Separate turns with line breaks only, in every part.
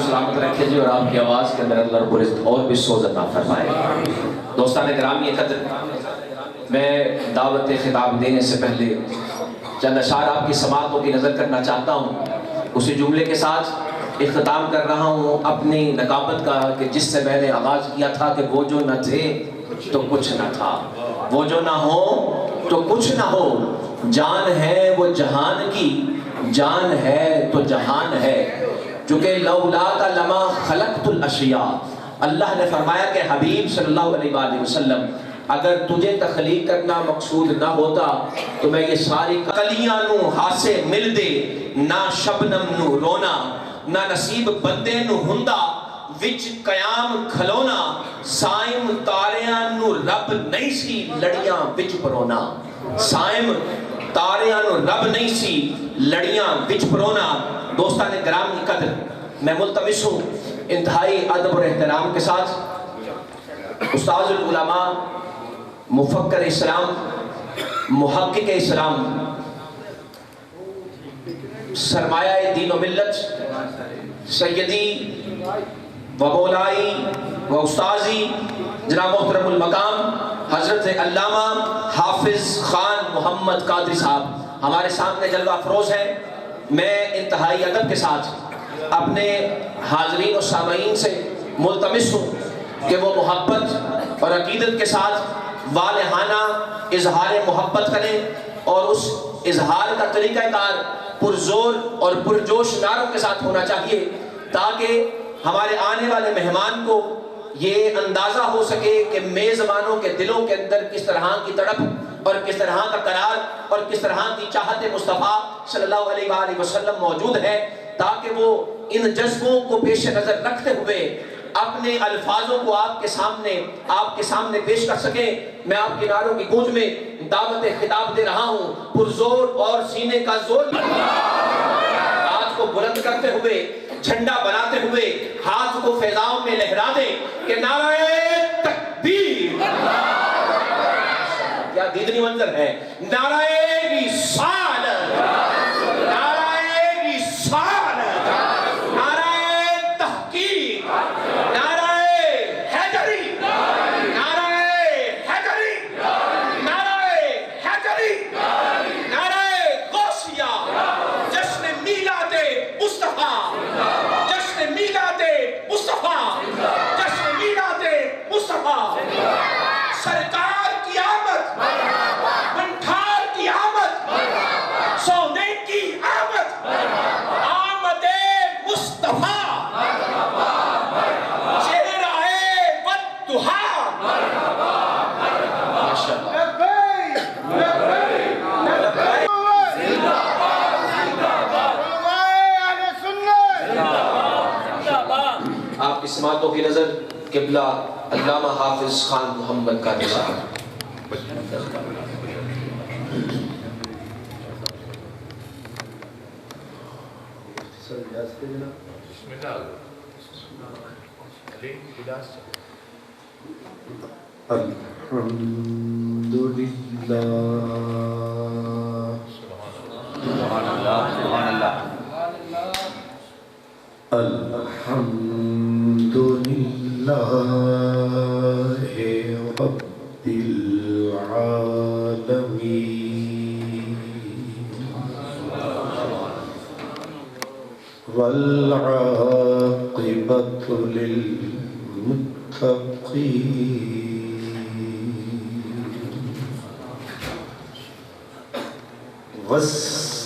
سلامت رکھے جی اور آپ کی آواز کے اندر اللہ رب العزت اور بھی سوز عطا فرمائے۔ دوستان گرامی قدر، میں دعوت خطاب دینے سے پہلے چند اشعار آپ کی سماعتوں کی نظر کرنا چاہتا ہوں۔ اسی جملے کے ساتھ اختتام کر رہا ہوں اپنی نقابت کا کہ جس سے میں نے آغاز کیا تھا کہ وہ جو نہ تھے تو کچھ نہ تھا، وہ جو نہ ہو تو کچھ نہ ہو، جان ہے وہ جہان کی، جان ہے تو جہان ہے، چونکہ لولا کا لما خلقت الاشیاء، اللہ نے فرمایا کہ حبیب صلی اللہ علیہ وآلہ وسلم اگر تجھے تخلیق کرنا مقصود نہ ہوتا تو میں یہ ساری کلیاں نو ہاسے مل دے، نہ شبنم نو رونا، نہ نصیب بندے نو ہندا وچ قیام کھلونا، سائم تاریاں نو رب نہیں سی لڑیاں وچ پرونا، سائم تاریاں نو رب نہیں سی لڑیاں وچ پرونا۔ دوستان گرامی قدر، میں ملتمس ہوں انتہائی ادب اور احترام کے ساتھ استاذ العلماء، مفکر اسلام، محقق اسلام، سرمایہ دین و ملت، سیدی و مولائی و استاذی جناب محترم المقام حضرت علامہ حافظ خان محمد قادری صاحب ہمارے سامنے جلوہ افروز ہیں۔ میں انتہائی ادب کے ساتھ اپنے حاضرین و سامعین سے ملتمس ہوں کہ وہ محبت اور عقیدت کے ساتھ والہانہ اظہار محبت کریں اور اس اظہار کا طریقہ کار پرزور اور پرجوش نعروں کے ساتھ ہونا چاہیے تاکہ ہمارے آنے والے مہمان کو یہ اندازہ ہو سکے کہ میزبانوں کے دلوں کے اندر کس طرح کی تڑپ اور کس طرح کا قرار اور کس طرح کی چاہت مصطفیٰ صلی اللہ علیہ وآلہ وسلم موجود ہے، تاکہ وہ ان جذبوں کو پیش نظر رکھتے ہوئے اپنے الفاظوں کو آپ کے سامنے پیش کر سکیں۔ میں آپ کی نعروں کی گونج میں دعوت خطاب دے رہا ہوں، پرزور اور سینے کا زور ہاتھ کو بلند کرتے ہوئے، جھنڈا بناتے ہوئے ہاتھ کو فضاؤں میں لہرا دیں کہ نعرہ تکبیر، کیا دیدنی منظر ہے، نعرہ رسالت، نعرہ رسالت، نعرہ تحقیق، نعرہ حیدری، نعرہ حیدری، نعرہ حیدری، نعرہ غوثیہ، جشن میلاد مصطفیٰ، جشن میلاد مصطفیٰ، جشن میلاد مصطفیٰ، سرکار کی آمد، منٹھار کی آمد، سونے کی آمد، آمد مصطفیٰ، چہرہ والدہا، آپ کی سماعتوں کی نظر قبلہ علامہ حافظ خان محمد قادری صاحب۔
الحمدللہ، سبحان اللہ، سبحان اللہ، الحمدللہ رب العالمین والعاقبۃ للمتقین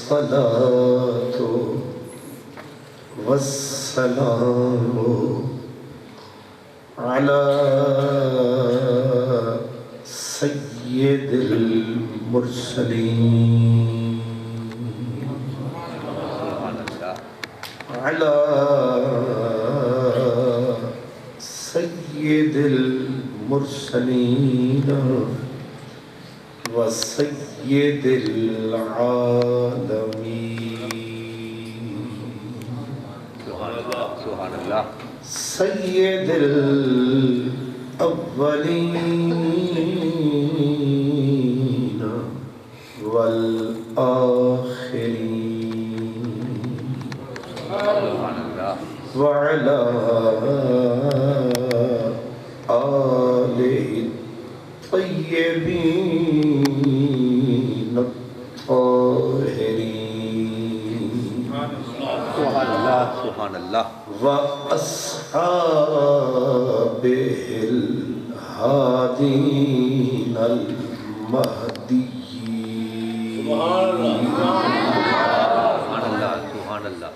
والصلاۃ والسلام علی سید المرسلین علی سید المرسلین وسید العالمین، سبحان اللہ، سید الاولین والآخرین، وعلى آله الطيبين الطاهرين
سبحان اللہ سبحان اللہ
وأصحابه الهادين المهديين
سبحان اللہ سبحان اللہ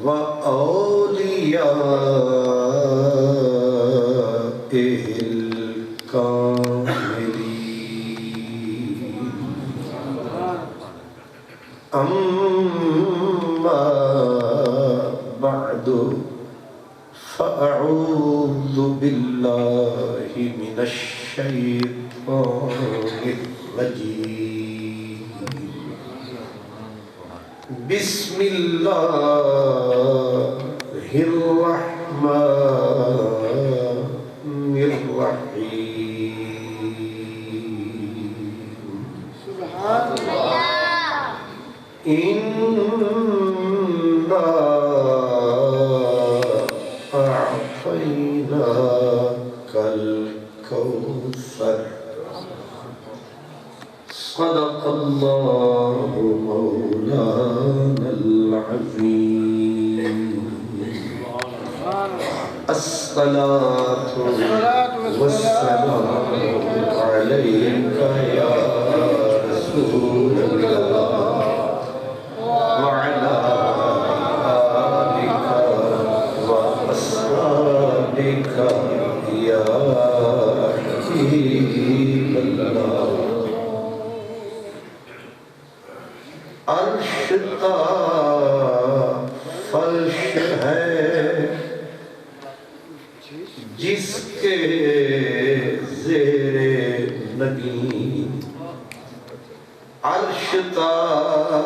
وأوليائه الكاملين أما بعد فأعوذ بالله من الشيطان الرجيم بسم الله الرحمن الرحيم سبحان الله إنا أعطيناك الكوثر صدق الله مولانا العظيم الصلاة والسلام عليك يا رسول الله وعلى آلك وأصحابك يا حبيب الله عرش کا فرش ہے جس کے زیر نگین عرش کا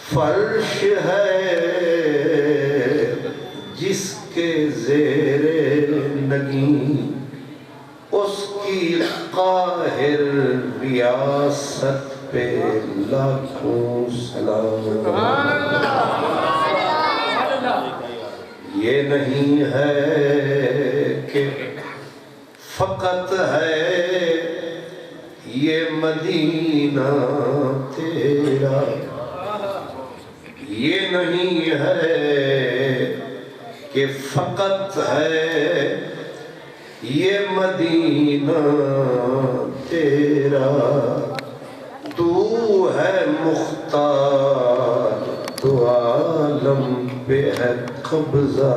فرش ہے جس کے زیر نگین اس کی قاہر ریاست پہ لاکھوں سلام یہ نہیں ہے کہ فقط ہے یہ مدینہ تیرا یہ نہیں ہے کہ فقط ہے یہ مدینہ تیرا تو ہے مختار تو عالم پہ ہے قبضہ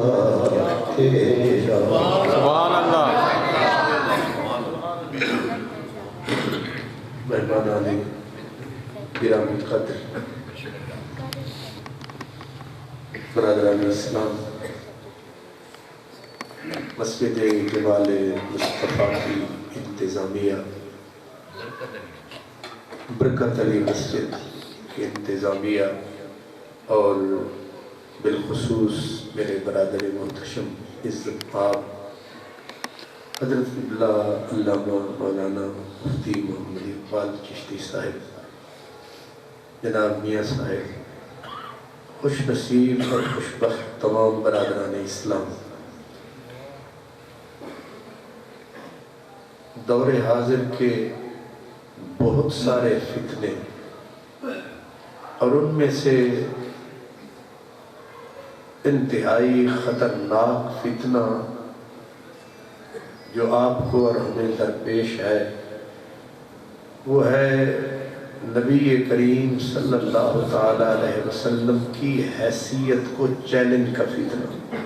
تیرا
سبحان اللہ
مہمانان گرامی قدر برادران اسلام مسجد جمال مصطفیٰ کی انتظامیہ برکت علی مسجد کی انتظامیہ اور بالخصوص میرے برادر محتشم عزت پاک حضرت علامہ مولانا مفتی محمد اقبال چشتی صاحب جناب میاں صاحب خوش نصیب اور خوشبخت تمام برادران اسلام دور حاضر کے بہت سارے فتنے اور ان میں سے انتہائی خطرناک فتنہ جو آپ کو اور ہمیں درپیش ہے وہ ہے نبی کریم صلی اللہ تعالی علیہ وسلم کی حیثیت کو چیلنج کا فتنہ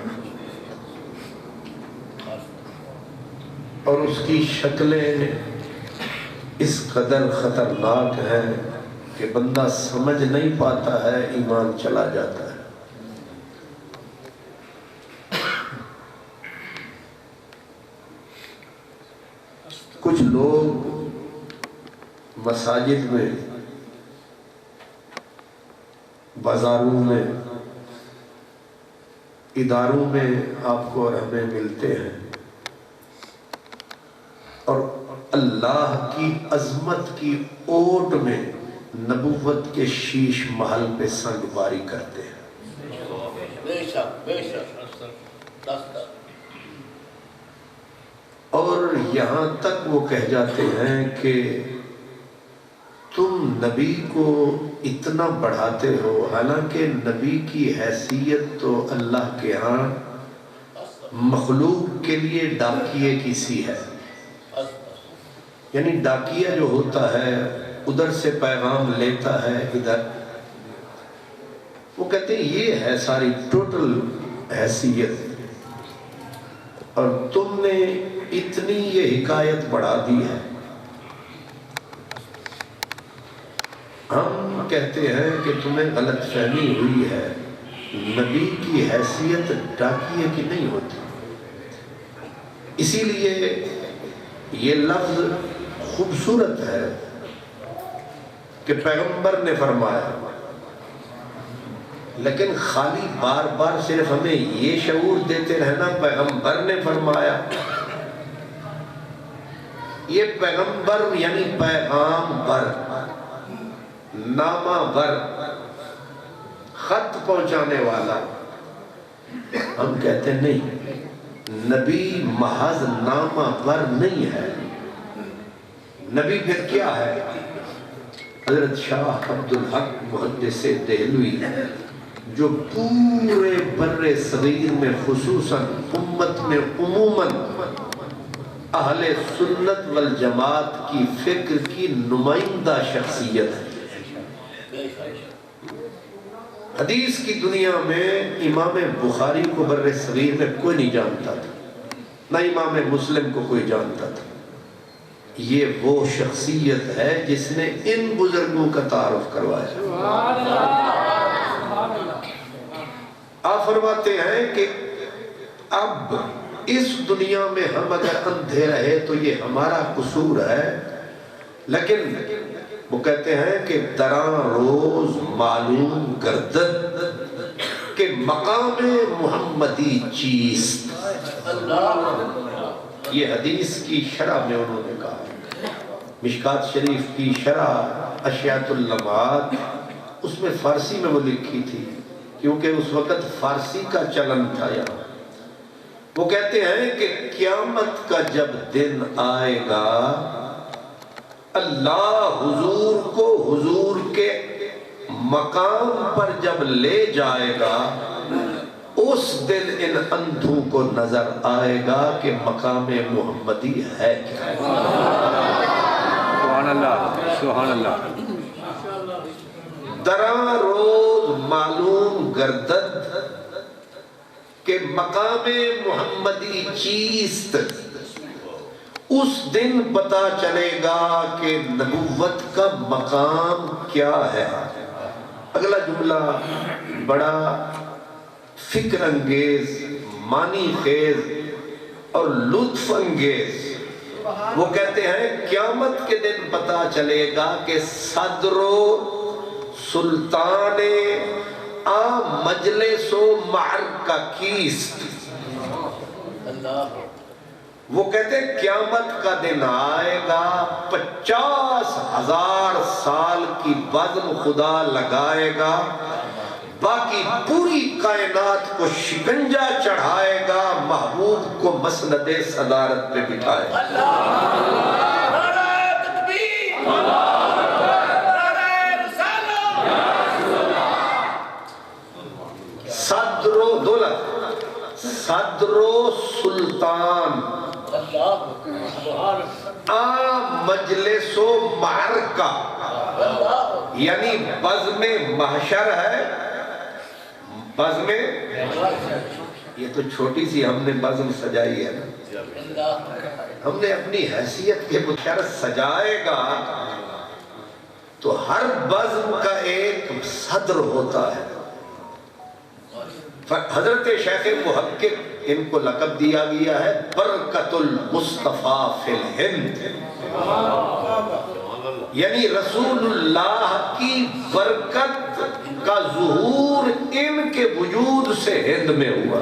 اور اس کی شکلیں اس قدر خطرناک ہیں کہ بندہ سمجھ نہیں پاتا ہے ایمان چلا جاتا ہے کچھ لوگ مساجد میں بازاروں میں اداروں میں آپ کو اور ہمیں ملتے ہیں اور اللہ کی عظمت کی اوٹ میں نبوت کے شیش محل پہ سنگ باری کرتے ہیں اور یہاں تک وہ کہہ جاتے ہیں کہ تم نبی کو اتنا بڑھاتے ہو، حالانکہ نبی کی حیثیت تو اللہ کے ہاں مخلوق کے لیے ڈاکیے کی سی ہے. یعنی ڈاکیہ جو ہوتا ہے ادھر سے پیغام لیتا ہے ادھر. وہ کہتے ہیں یہ ہے ساری ٹوٹل حیثیت، اور تم نے اتنی یہ حکایت بڑھا دی ہے. ہم کہتے ہیں کہ تمہیں غلط فہمی ہوئی ہے، نبی کی حیثیت ڈاکیے کی نہیں ہوتی. اسی لیے یہ لفظ خوبصورت ہے کہ پیغمبر نے فرمایا، لیکن خالی بار بار صرف ہمیں یہ شعور دیتے رہنا پیغمبر نے فرمایا. یہ پیغمبر یعنی پیغام بر، نامہ بر، خط پہنچانے والا. ہم کہتے ہیں نہیں، نبی محض نامہ بر نہیں ہے. نبی پھر کیا ہے؟ حضرت شاہ عبدالحق محدث دہلوی جو پورے بر صغیر میں خصوصاً امت میں عموماً اہل سنت والجماعت کی فکر کی نمائندہ شخصیت ہے. حدیث کی دنیا میں امام بخاری کو بر صغیر میں کوئی نہیں جانتا تھا، نہ امام مسلم کو کوئی جانتا تھا. یہ وہ شخصیت ہے جس نے ان بزرگوں کا تعارف کروایا. آپ فرماتے ہیں کہ اب اس دنیا میں ہم اگر اندھے رہے تو یہ ہمارا قصور ہے، لیکن وہ کہتے ہیں کہ دراں روز معلوم گردد کہ مقام محمدی چیست. یہ حدیث کی شرح میں انہوں نے کہا. مشکات شریف کی شرح اشیاۃ اللمعات، اس میں فارسی میں وہ لکھی تھی کیونکہ اس وقت فارسی کا چلن تھا یہاں. وہ کہتے ہیں کہ قیامت کا جب دن آئے گا، اللہ حضور کو حضور کے مقام پر جب لے جائے گا، اس دن ان اندھوں کو نظر آئے گا کہ مقام محمدی ہے کیا.
سبحان اللہ، سبحان اللہ.
دراں روز معلوم گردد کہ مقام محمدی چیست. اس دن پتا چلے گا کہ نبوت کا مقام کیا ہے. اگلا جملہ بڑا فکر انگیز، معنی خیز اور لطف انگیز. وہ کہتے ہیں قیامت کے دن پتا چلے گا کہ صدر و سلطان آ مجلس و معرکہ کیست. وہ کہتے ہیں قیامت کا دن آئے گا، 50,000 سال کی بزم خدا لگائے گا، باقی پوری کائنات کو شکنجا چڑھائے گا، محبوب کو مسند صدارت پہ بٹھائے گا. صدر و دولت، صدر و سلطان آ مجلس و معرکہ، یعنی بزم محشر ہے. بزم، یہ تو چھوٹی سی ہم نے بزم سجائی ہے نا، ہم نے اپنی حیثیت کے مطابق سجائے گا تو ہر بزم کا ایک صدر ہوتا ہے. حضرت شیخ محقق ان کو لقب دیا گیا ہے برکت المصطفیٰ فی الہند، یعنی رسول اللہ کی برکت کا ظہور ان کے وجود سے ہند میں ہوا.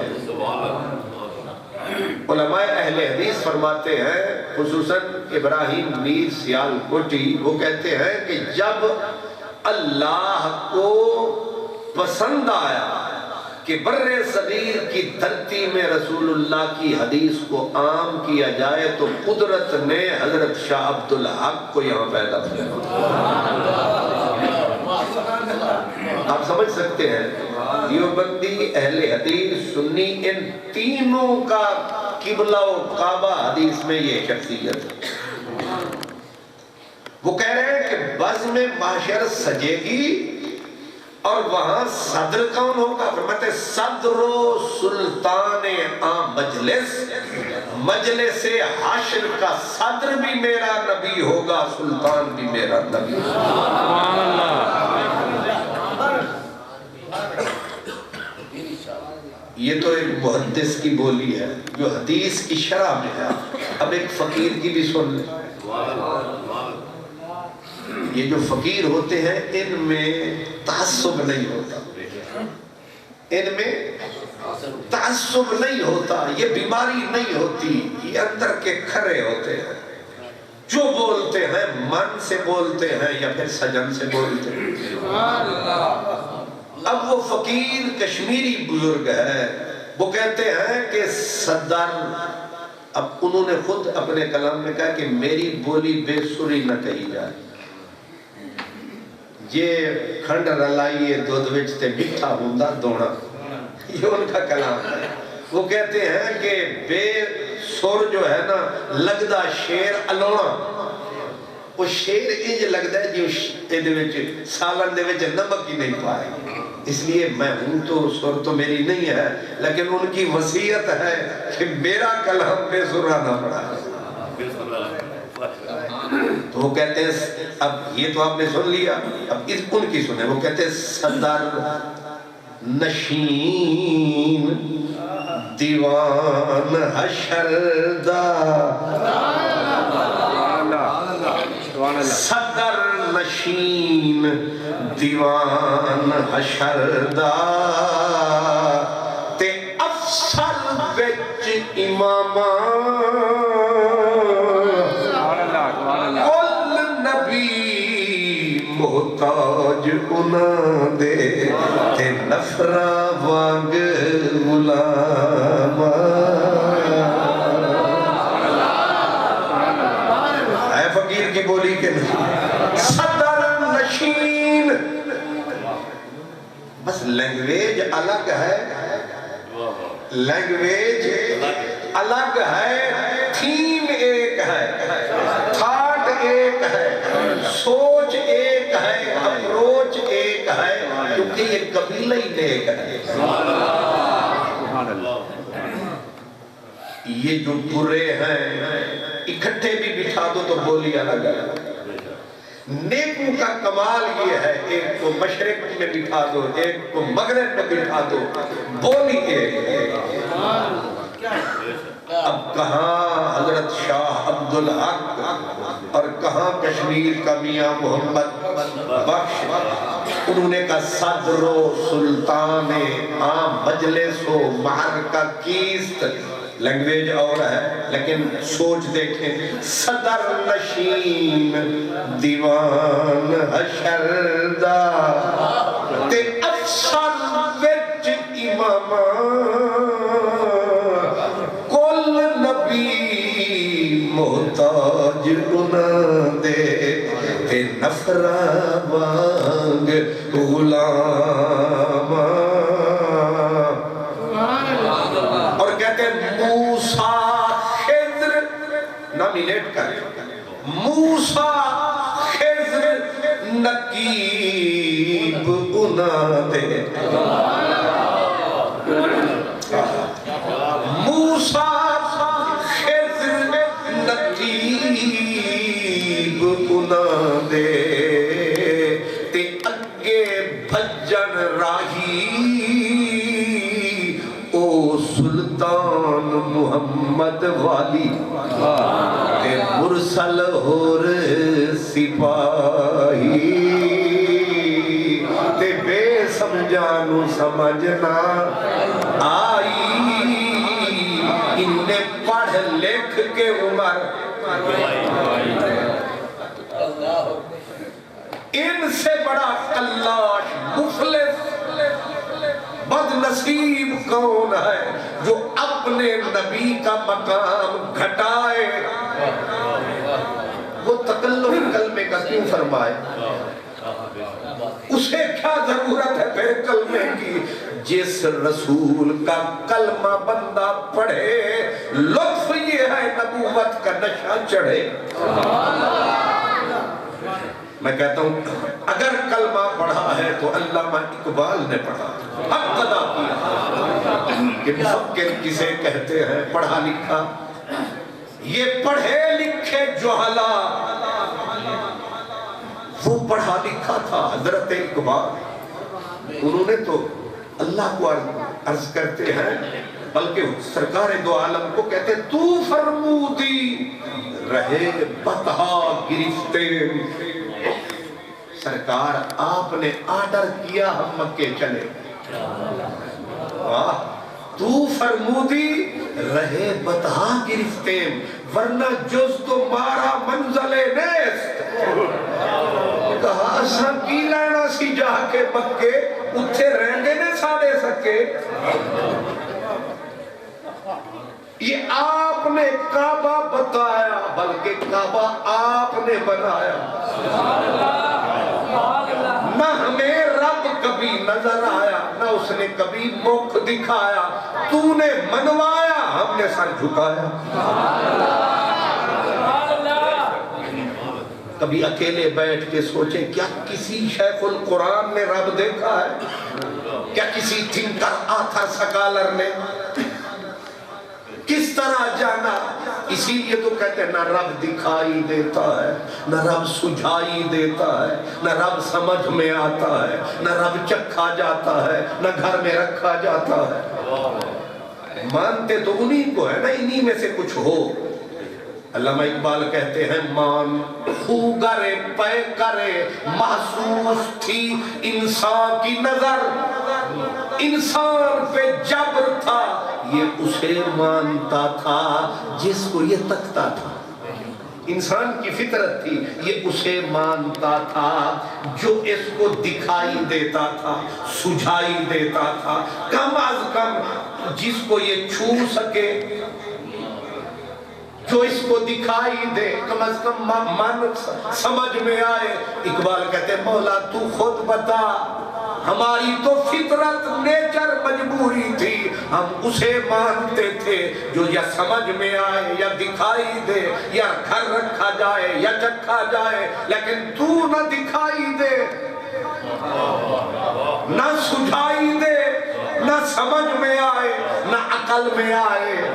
علماء اہل حدیث فرماتے ہیں، خصوصاً ابراہیم میر سیال کوٹی، وہ کہتے ہیں کہ جب اللہ کو پسند آیا کہ برِ صغیر کی دھرتی میں رسول اللہ کی حدیث کو عام کیا جائے تو قدرت نے حضرت شاہ عبدالحق کو یہاں پیدا کیا۔ آپ سمجھ سکتے ہیں دیوبندی، اہل حدیث، سنی، ان تینوں کا قبلہ و کعبہ حدیث میں یہ شخصیت ہے۔ وہ کہہ رہے ہیں کہ بزم محشر سجے گی اور وہاں صدر کون ہوگا؟ فرماتے صدر و سلطان عام مجلس، مجلس حشر کا صدر بھی میرا نبی ہوگا، سلطان بھی میرا نبی ہوگا۔ یہ تو ایک محدث کی بولی ہے جو حدیث کی شرح میں ہے۔ اب ایک فقیر کی بھی سن لیں۔ یہ جو فقیر ہوتے ہیں ان میں تعصب نہیں ہوتا، ان میں تعصب نہیں ہوتا، یہ بیماری نہیں ہوتی، یہ اندر کے کھرے ہوتے ہیں، جو بولتے ہیں من سے بولتے ہیں یا پھر سجن سے بولتے ہیں۔ اب وہ فقیر کشمیری بزرگ ہے، وہ کہتے ہیں کہ صدر، اب انہوں نے خود اپنے کلام میں کہا کہ میری بولی بے سری نہ کہی جائے، یہ کھنڈ رلائیے دودھ وچ تے میٹھا ہوندا دونا، یہ ان کا کلام ہے۔ وہ کہتے ہیں کہ بے سر جو ہے نا لگدا شیر الونا، وہ شیر انج لگدا ہے جو ایدے وچ سالن دے وچ نمک ہی نہیں پائے، اس لیے میں ہوں تو سر تو میری نہیں ہے، لیکن ان کی وصیت ہے کہ میرا کلام بے سرا نہ پڑا ہے۔ تو وہ کہتے ہیں، اب یہ تو آپ نے سن لیا، اب ان کی سنیں۔ وہ کہتے ہیں صدر نشین دیوان حشر دا، صدر نشین دیوان حشر دا، تے افسر وچ امامان، کل نبی محتاج انہاں دے، تے نفراں وانگ غلامان۔ ہے فقیر کی بولی کے نہیں؟ صدر نشین، بس لینگویج الگ ہے، لینگویج الگ ہے، تھیم ایک ہے، تھاٹ ایک ہے، سوچ ایک ہے، اپروچ ایک ہے، کیونکہ یہ قبیلہ ہی ایک ہے۔ یہ جو برے ہیں اکٹھے بھی بٹھا دو تو بولی الگ ہے۔ نیکوں کا کمال یہ ہے، ایک کو مشرق میں بٹھا دو، ایک کو مغرب میں بٹھا دو، بولی ایک ہے۔ اب کہاں حضرت شاہ عبدالحق اور کہاں کشمیر کا میاں محمد بخش، انہوں نے کہا صدر و سلطان عام مجلس و محرکہ کیست، لینگویج اور ہے لیکن سوچ دیکھیں، صدر نشین دیوان حشر دا، تے افسر وچ امامان، کل نبی محتاج انہاں دے، تے نفراں وانگ غلامان۔ اور کہتے ہیں موسیٰ خضر، نامینیٹ کر، موسیٰ خضر نقیب انہاں دے، موسیٰ خضر نقیب انہاں دے، تے اگے بھجن راہی او سلطان محمد والی، تے مرسل ہور سپاہی، تے بے سمجھانو سمجھنا آئی، انہیں پڑھ لکھ کے عمر، ان سے بڑا قلاش مفلس بد نصیب کون ہے جو اپنے نبی کا مقام گھٹائے. وہ تکلف کلمے کا کیوں فرمائے؟ اسے کیا ضرورت ہے پھر کلمے کی؟ جس رسول کا کلمہ بندہ پڑھے لطف یہ ہے نبوت کا نشہ چڑھے. میں کہتا ہوں اگر کلمہ پڑھا ہے تو علامہ اقبال نے پڑھا، حق ادا کیا کہ مفکر کسے کہتے ہیں پڑھا لکھا. یہ پڑھے لکھے جوہلا وہ پڑھا لکھا تھا حضرت اقبال. انہوں نے تو اللہ کو عرض کرتے ہیں، بلکہ سرکار دو عالم کو کہتے تو فرمودی رہے بتہا گرفتے. سرکار آپ نے آرڈر کیا ہم مکے چلے. تو فرمودی رہے بتہا گرفتے ورنہ جز تمہارا منزل نیست. کہا سا کی لینا سی جا کے مکے اتھے رہنے نے ساڑے سکے. یہ آپ نے کعبہ بتایا بلکہ کعبہ آپ نے بنایا. نہ ہمیں رب کبھی نظر آیا نہ اس نے کبھی مکھ دکھایا. تو نے منوایا ہم نے سر جھکایا. کبھی اکیلے بیٹھ کے سوچیں کیا کسی شیخ القرآن نے رب دیکھا ہے؟ کیا کسی تھنکر آتھر سکالر نے؟ کس طرح جانا؟ اسی لیے تو کہتے ہیں نہ رب دکھائی دیتا ہے نہ رب سجھائی دیتا ہے نہ رب سمجھ میں آتا ہے نہ رب چکھا جاتا ہے نہ گھر میں رکھا جاتا ہے. مانتے تو انہی کو ہے نا انہی میں سے کچھ ہو. علامہ اقبال کہتے ہیں مان خو گرے پے کرے محسوس تھی انسان کی نظر. انسان پہ جبر تھا یہ اسے مانتا تھا جس کو یہ تکتا تھا. انسان کی فطرت تھی یہ اسے مانتا تھا جو اس کو دکھائی دیتا تھا سجھائی دیتا تھا. کم از کم جس کو یہ چھو سکے جو اس کو دکھائی دے کم از کم من سمجھ میں آئے. اقبال کہتے ہیں مولا تو خود بتا ہماری تو فطرت نیچر مجبوری تھی ہم اسے مانتے تھے جو یا سمجھ میں آئے یا دکھائی دے یا گھر رکھا جائے یا چکھا جائے. لیکن تو نہ دکھائی دے نہ سجھائی دے نہ سمجھ میں آئے نہ عقل میں آئے.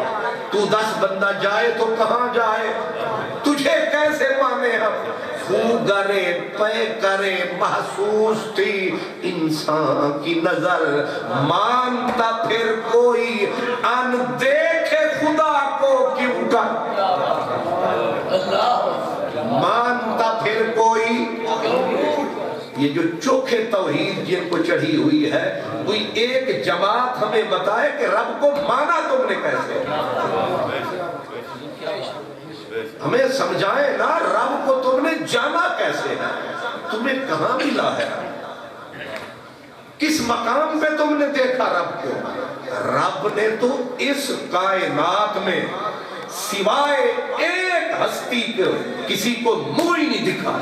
تو 10 بندہ جائے تو کہاں جائے؟ تجھے کیسے مانے ہم؟ خو گرے پے کرے محسوس تھی انسان کی نظر. مانتا پھر کوئی ان دیکھے خدا کو کیوں کر. مانتا پھر کوئی یہ جو چوکھے توحید جن کو چڑھی ہوئی ہے کوئی ایک جماعت ہمیں بتائے کہ رب کو مانا تم نے کیسے. ہمیں سمجھائے نا رب کو تم نے جانا کیسے ہے. تمہیں کہاں ملا ہے؟ کس مقام پہ تم نے دیکھا رب کو؟ رب نے تو اس کائنات میں سوائے ایک ہستی کے کسی کو منہ ہی نہیں دکھا.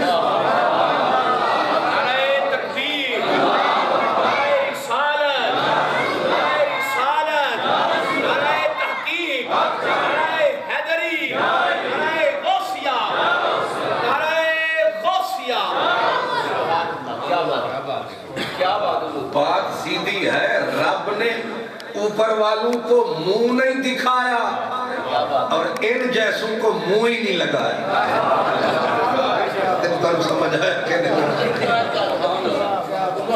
بات سیدھی ہے رب نے اوپر والوں کو منہ نہیں دکھایا اور ان جیسوں کو منہ ہی نہیں لگایا. تم سمجھ ہے کہ نہیں؟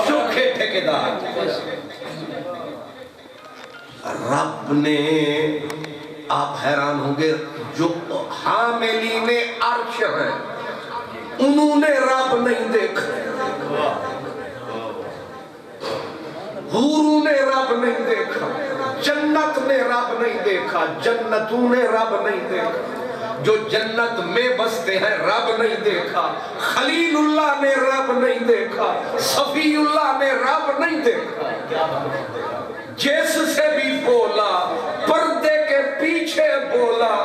چوکھے ٹھیکیدار. رب نے آپ حیران ہوں گے جو حاملین عرش ہیں انہوں نے رب نہیں دیکھا. حوروں نے رب نہیں دیکھا. جنت نے رب نہیں دیکھا. جنتوں نے رب نہیں دیکھا. جو جنت میں بستے ہیں رب نہیں دیکھا. خلیل اللہ نے رب نہیں دیکھا. صفی اللہ نے رب نہیں دیکھا. جس سے بھی بولا پردے کے پیچھے بولا،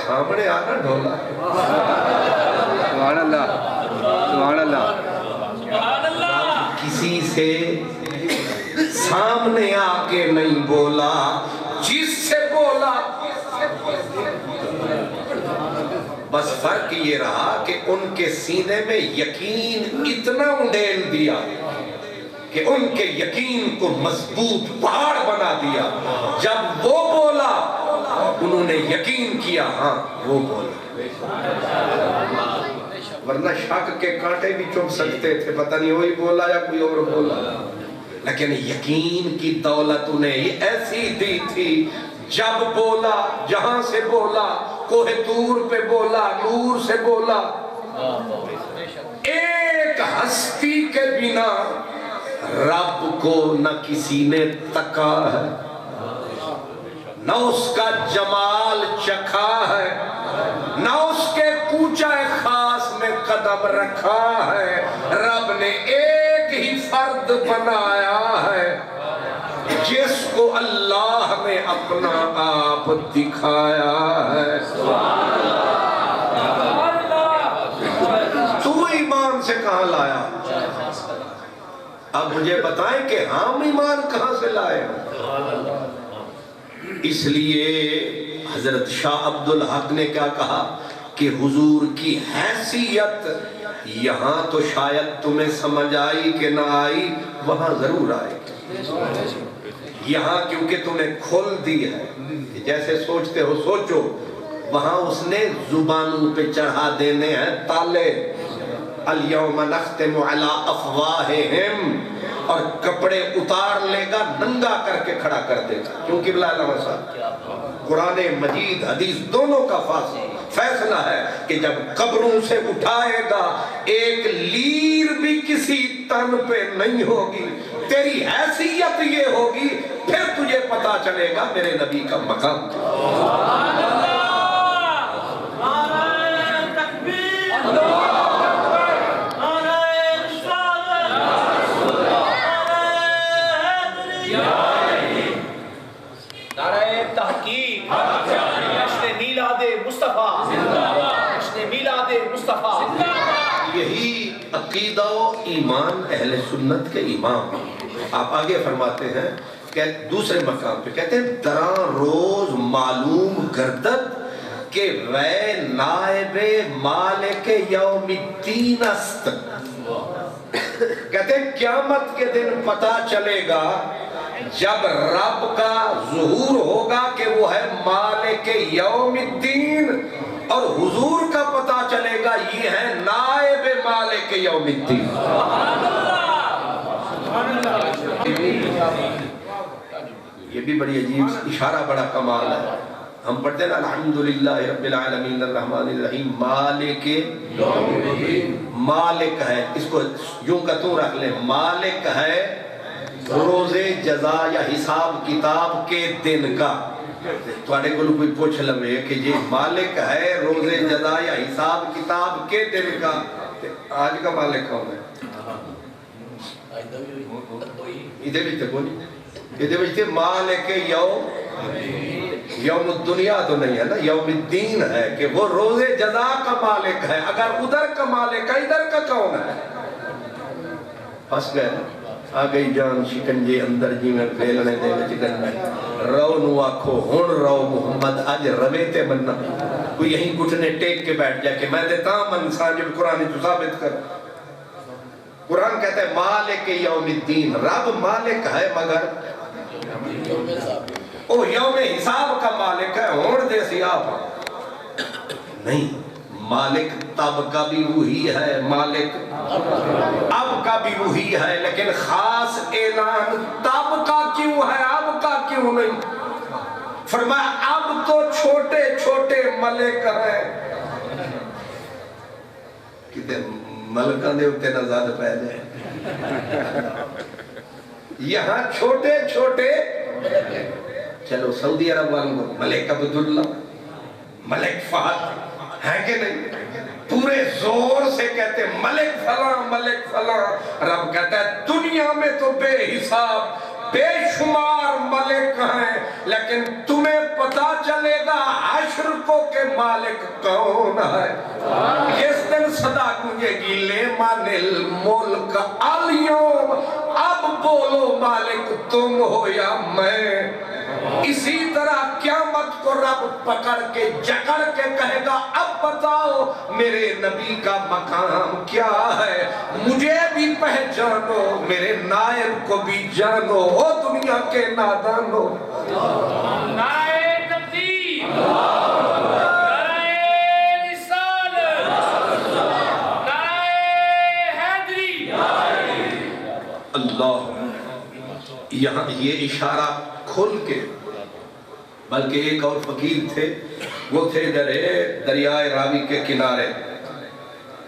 سامنے آنا ڈھولا۔
سبحان اللہ، سبحان اللہ،
کسی سے سامنے آ کے نہیں بولا، جس سے بولا۔ بس فرق یہ رہا کہ ان کے سینے میں یقین اتنا انڈیل دیا کہ ان کے یقین کو مضبوط پہاڑ بنا دیا۔ جب وہ بولا انہوں نے یقین کیا، ہاں وہ بولا، ورنہ شک کے کانٹے بھی چپ سکتے تھے، پتہ نہیں وہی بولا یا کوئی اور بولا، لیکن یقین کی دولت انہیں ایسی دی تھی، جب بولا جہاں سے بولا، کوہ طور پہ بولا، نور سے بولا۔ ایک ہستی کے بنا رب کو نہ کسی نے تکا ہے، نہ اس کا جمال چکھا ہے، نہ اس کے کوچہ خاص میں قدم رکھا ہے۔ رب نے ایک ہی فرد بنایا ہے جس کو اللہ نے اپنا آپ دکھایا ہے۔ تو ایمان سے کہاں لایا؟ اب مجھے بتائیں کہ ہم ایمان کہاں سے لائے؟ اس لیے حضرت شاہ عبدالحق نے کیا کہا کہ حضور کی حیثیت یہاں تو شاید تمہیں سمجھ آئی کہ نہ آئی، وہاں ضرور آئے گی۔ یہاں کیونکہ تمہیں کھول دی ہے، جیسے سوچتے ہو سوچو، وہاں اس نے زبانوں پہ چڑھا دینے ہیں تالے، اليوم نختم علی افواہہم، اور کپڑے اتار لے گا، ننگا کر کے کھڑا کر دے گا۔ کیونکہ بلا علامہ صاحب قرآن مجید حدیث دونوں کا فیصلہ ہے کہ جب قبروں سے اٹھائے گا ایک لیر بھی کسی تن پہ نہیں ہوگی، تیری حیثیت یہ ہوگی، پھر تجھے پتا چلے گا میرے نبی کا مقام۔ یہی عقیدہ و ایمان اہل سنت کے امام۔ آپ آگے فرماتے ہیں کہ دوسرے مقام پہ کہتے ہیں دراں روز معلوم گردد کہ وے نائب مالک یوم الدین است۔ کہتے ہیں قیامت کے دن پتا چلے گا جب رب کا ظہور ہوگا کہ وہ ہے مالک یوم الدین، اور حضور کا پتا چلے گا یہ ہے نائب مالک یوم الدین۔ یہ بھی بڑی عجیب اشارہ، بڑا کمال ہے۔ ہم پڑھتے ہیں الحمدللہ رب العالمین الرحمن الرحیم مالک یوم الدین۔ مالک ہے، اس کو یوں کا تو رکھ لیں، مالک ہے روز جزا یا حساب کتاب کے دن کا۔ تھوڑے کو کوئی پوچھ لمے کہ یہ مالک ہے روز جزا یا حساب کتاب کے دن کا، آج کا مالک کون ہے؟ ادھے بھی تے بولی، ادھے بھی تے مالک یوم الدنیا تو نہیں ہے نا، یوم الدین ہے کہ وہ روز جزا کا مالک ہے۔ اگر ادھر کا مالک ہے، ادھر کا کون ہے؟ پھنس گئے نا، آگئی جان شکنجے اندر جی میں پھیلنے دے وچ گنا، رو نو آکھو ہن رو محمد اج روے تے مننا۔ کوئی یہیں گھٹنے ٹیک کے بیٹھ جائے کہ میں دیتا من ساجب قرآن تو ثابت کر۔ قرآن کہتا ہے مالک یوم الدین، رب مالک ہے مگر او یوم حساب کا مالک ہے، ہون دے سی آپ نہیں۔ مالک تب کا بھی وہی ہے، مالک اب کا بھی وہی ہے، لیکن خاص اعلان تب کا کیوں ہے، اب کا کیوں نہیں؟ فرمایا اب تو چھوٹے چھوٹے ملک ہیں۔ کتے ملکہ دے ہوتے نہ زیادہ پہلے یہاں چھوٹے چھوٹے، چلو سعودی عرب والوں کو ملک عبداللہ، ملک فہد ہے کہ نہیں؟ پورے زور سے کہتے ملک فلاں ملک فلاں۔ رب کہتا ہے دنیا میں تو بے حساب بے شمار ملک ہیں، لیکن تمہیں پتا چلے گا حشر کو کہ مالک کون ہے۔ اس دن صدا گونجے گی لمن الملک اليوم، اب بولو مالک تم ہو یا میں۔ اسی طرح قیامت کو رب پکڑ کے جکڑ کے کہے گا اب بتاؤ میرے نبی کا مقام کیا ہے، مجھے بھی پہچانو، میرے نائب کو بھی جانو، او دنیا کے نادانو۔
نعرہ تکبیر، نعرہ رسالت، نعرہ حیدری۔
اللہ یہاں یہ اشارہ کھل کے، بلکہ ایک اور فقیر تھے، وہ تھے دریائے راوی کے کنارے،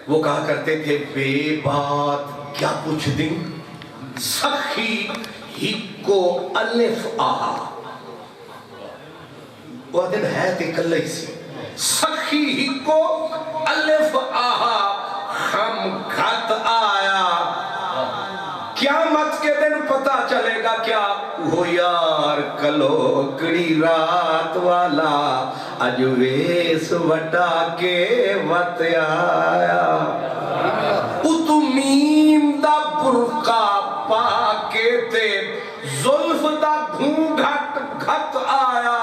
وہ کہا کرتے تھے بے بات کیا پوچھ دیں، سخی ہی کو الف آہا، وہ دن ہے تے کلئی سی، سخی ہی کو الف آہا، ہم گھت آیا، قیامت کے دن پتا چلے گا کیا وہ یار کلو کڑی رات والا اج ویس وٹا کے وط آیا، اتمیم دا برقع پا کے تے زلف دا گھونگھٹ گھت آیا،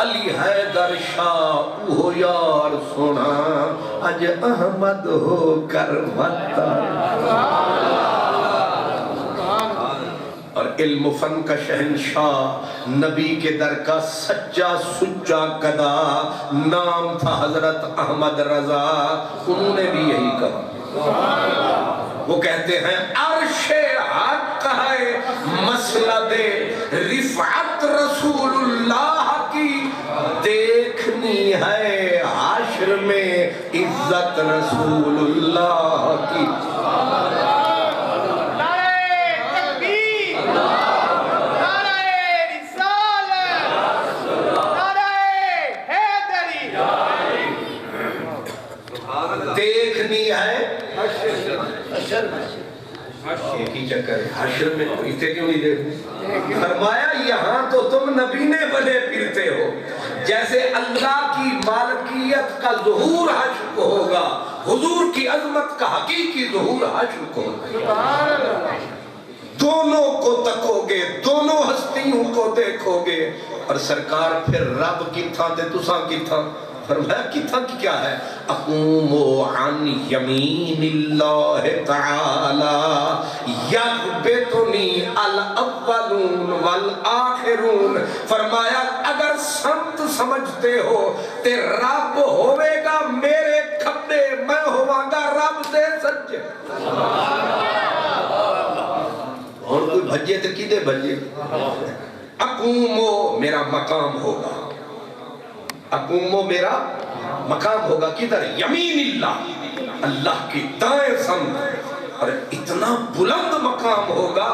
علی حیدر شاہ وہ یار سنا اج احمد ہو کر وط آیا۔ اور علم و فن کا شہنشاہ، نبی کے در کا سچا سچا گدا، نام تھا حضرت احمد رضا، انہوں نے بھی یہی کہا۔ وہ کہتے ہیں عرش حق ہے مسند رفعت رسول اللہ کی، دیکھنی ہے حشر میں عزت رسول اللہ کی۔ دیکھنی ہے ایک ہی چکر ہے حشر میں، اسے کیوں نہیں دیکھنی؟ فرمایا یہاں تو تم نبی نے بنے پھرتے ہو، جیسے اللہ کی مالکیت کا ظہور حشر کو ہوگا، حضور کی عظمت کا حقیقی ظہور حشر کو ہوگا۔ دونوں کو تکو گے، دونوں ہستیوں کو دیکھو گے، اور سرکار پھر رب کی تھا تے تساں کی تھا، فرمایا کتھا کی کیا ہے؟ اقوم عن یمین اللہ تعالی یغبطنی الاولون والآخرون، فرمایا اگر سمت سمجھتے ہو تے رب ہوئے گا میرے کھبے، میں ہوں گا رب دے سجے۔ اور کوئی بھجے تے کی دے بھجے؟ اقوم میرا مقام ہوگا، اقومو میرا مقام ہوگا کدھر؟ یمین اللہ، اللہ کی دائیں سمت، اور اتنا بلند مقام ہوگا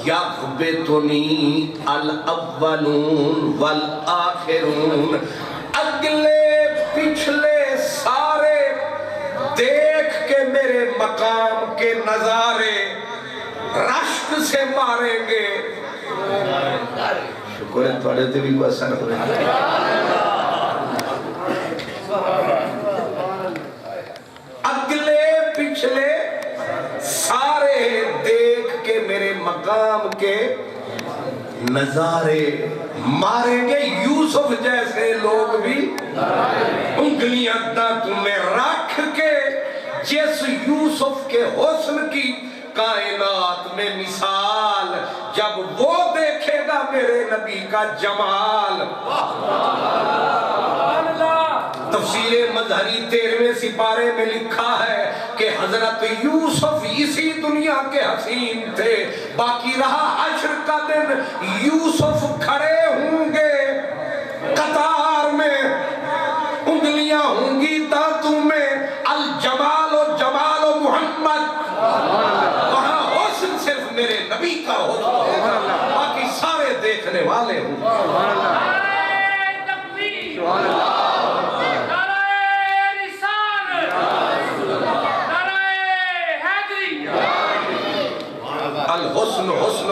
یغبطنی الاولون والآخرون، اگلے پچھلے سارے دیکھ کے میرے مقام کے نظارے رشک سے ماریں گے۔ شکر ہے تھوڑے تے بھی بسن ہوئے، اگلے پچھلے سارے دیکھ کے میرے مقام کے نظارے ماریں گے۔ یوسف جیسے لوگ بھی انگلیاں دانتوں میں رکھ کے، جس یوسف کے حسن کی کائنات میں مثال، جب وہ دیکھے گا میرے نبی کا جمال۔ تفسیر مظہری 13ویں سپارے میں لکھا ہے کہ حضرت یوسف اسی دنیا کے حسین تھے، باقی رہا حشر کا دن یوسف کھڑے ہوں گے قطار میں، انگلیاں ہوں گی دانتوں میں، الجمال و جمال و محمد، وہاں حسن صرف میرے نبی کا حسن، باقی سارے دیکھنے والے ہوں گے۔ الحسن حسن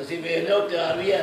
ਅਸੀਂ ਵੇਖ ਲਿਓ ਤਿਆਰ ਵੀ ਹੈ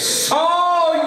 100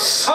100